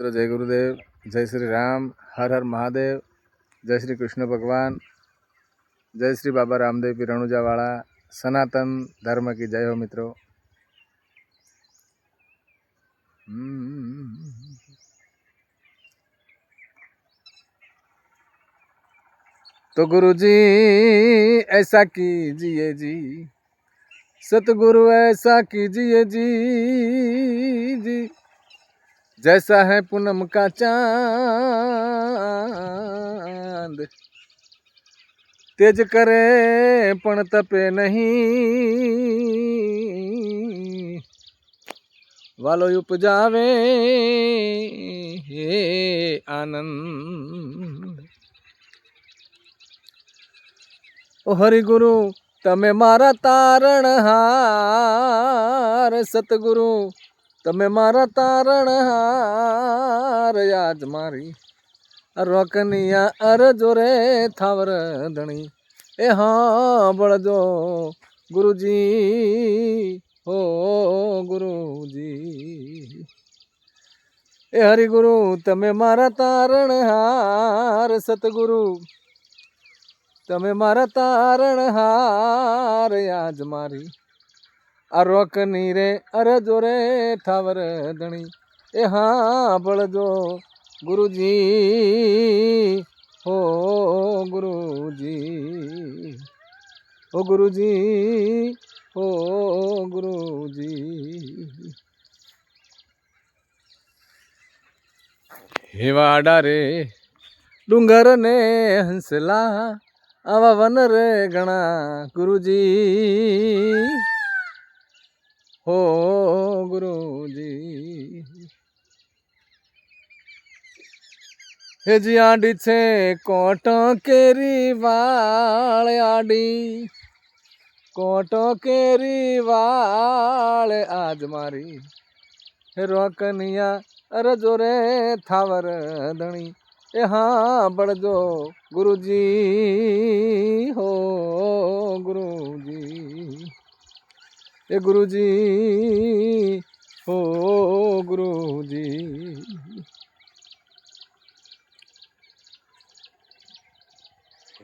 तो जय गुरुदेव, जय श्री राम, हर हर महादेव, जय श्री कृष्ण भगवान, जय श्री बाबा रामदेव पी रણુજાવાળા, सनातन धर्म की जय हो मित्रों। तो गुरु जी ऐसा कीजिए जी, सतगुरु ऐसा कीजिए जी, जी जैसा है पूनम का चांद, तेज करे पण तपे नहीं, वालो उपजावे आनंद। ओ हरि गुरु तमे मारा तारणहार, सतगुरु तमे मारा तारणहार, आज मारी रोकनिया अर जोरे थावर धणी। ए हाँ बड़जो गुरुजी हो गुरुजी। ए हरि गुरु तमे मारा तारणहार, सतगुरु तमे मारा तारणहार, आज मारी आ रोकनी रे अर जोरे थावर धणी। ए हाँ बड़जो गुरुजी हो गुरुजी, ओ गुरुजी हो गुरुजी। हेवाड़ा रे डूंगर ने हंसला, आवा वन रे गणा गुरुजी हो गुरुजी। हे जी आडी छे कोटो केरी वाल, आडी कोटो केरी वाल, आज मारी रोकनिया अर जोरे थावर धणी। ए हाँ बड़जो गुरुजी हो गुरुजी, ए गुरुजी हो गुरुजी।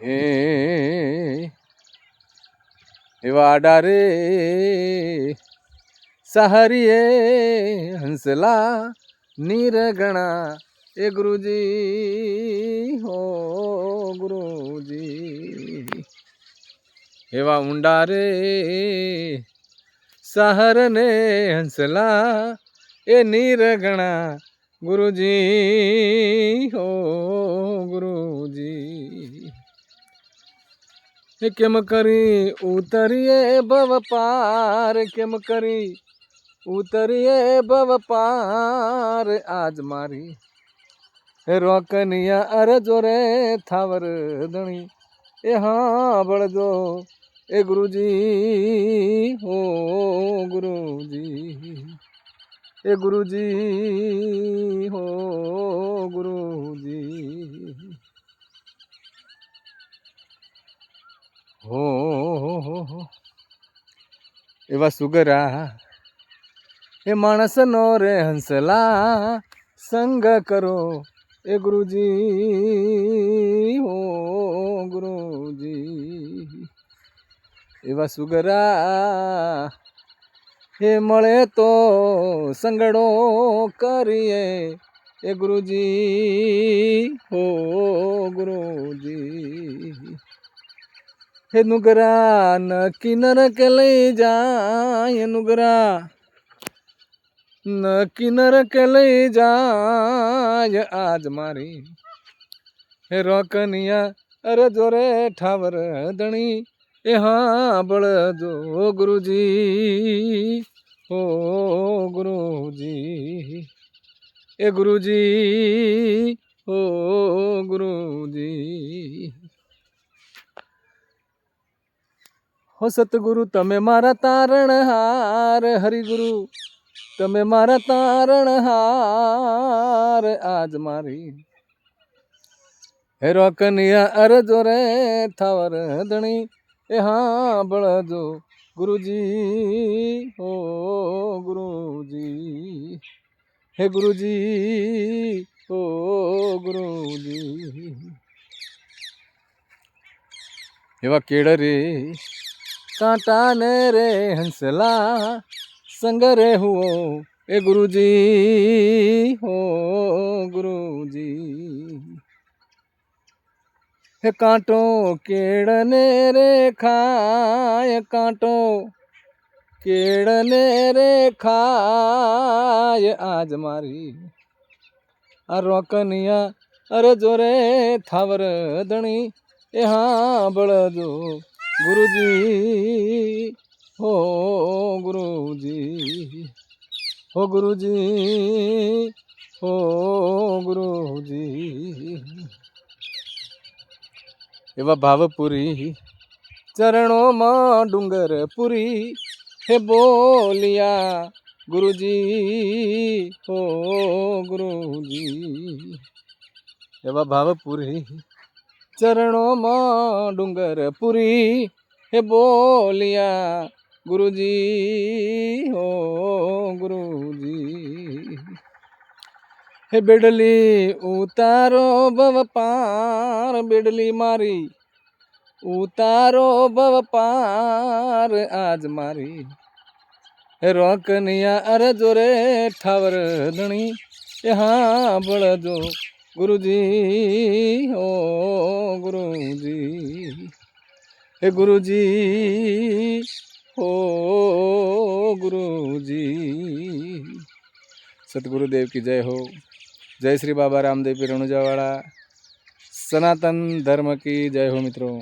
हे वाडा रे सहरिये हंसला नीर गणा, ए गुरुजी हो गुरुजी। हेवा ऊंडा रे सहर ने हंसला, ए नीर गणा गुरुजी हो गुरुजी। केम करी उतरिए भव पार, केम करी उतरिए भव पार, आज मारी रोकनिया अर जोरे थावर धणी। ए हाँ बड़जो ए गुरुजी हो गुरुजी, ए गुरुजी हो गुरुजी हो। एवा सुगरा ए मानस नो रे हंसला, संग करो ए गुरुजी हो गुरुजी। एवा सुगरा हे मळे तो संगड़ो करिए, ए गुरुजी हो गुरुजी। हे नुगरा न किनर के ले जाय, नुगरा न किनर के ले जाय, आज मारी हे रोकनिया अर जोरे ठावर धणी। ए हाँ बड़जो गुरुजी हो गुरुजी, ए गुरुजी हो गुरुजी। हो सतगुरु तमे मारा तारणहार, हरि गुरु तमे मारा तारणहार, आज मारी हे रोकनिया अर जोरे थावर धणी। ए हाँ बड़जो गुरुजी हो गुरुजी, હે ગુરુજી ઓ ગુરુજી એવા કેળ રે કાંટા ને રે હંસલા સંગ રે હુઓ એ ગુરુજી હો ગુરુજી હે કાંટો કેળને રે ખાય કાંટો કેળને રે ખાય આજ મારી આ રોકનિયા અરે જોરે થાવર ધણી એ હા બળજો ગુરુજી હો ગુરુજી હો ગુરુજી હો ગુરુજી એવા ભાવપુરી ચરણોમાં ડુંગર પુરી હે બોલિયા ગુરુજી હો ગુરુજી એવા ભાવપુરી ચરણોમાં ડુંગર પુરી હે બોલિયા ગુરુજી હો ગુરુજી હે બેડલી ઉતારો ભવ પાર બેડલી મારી ઉતારો ભવ પાર આજ મારી હે રોકનિયા અરે જોરે ઠાવર ધણી એ હા બળજો ગુરુજી ઓ ગુરુજી હે ગુરુજી ઓ ગુરુજી સતગુરુદેવ की जय हो। जय श्री बाबा रामदेव पीर रणुजावाड़ा। सनातन धर्म की जय हो मित्रों।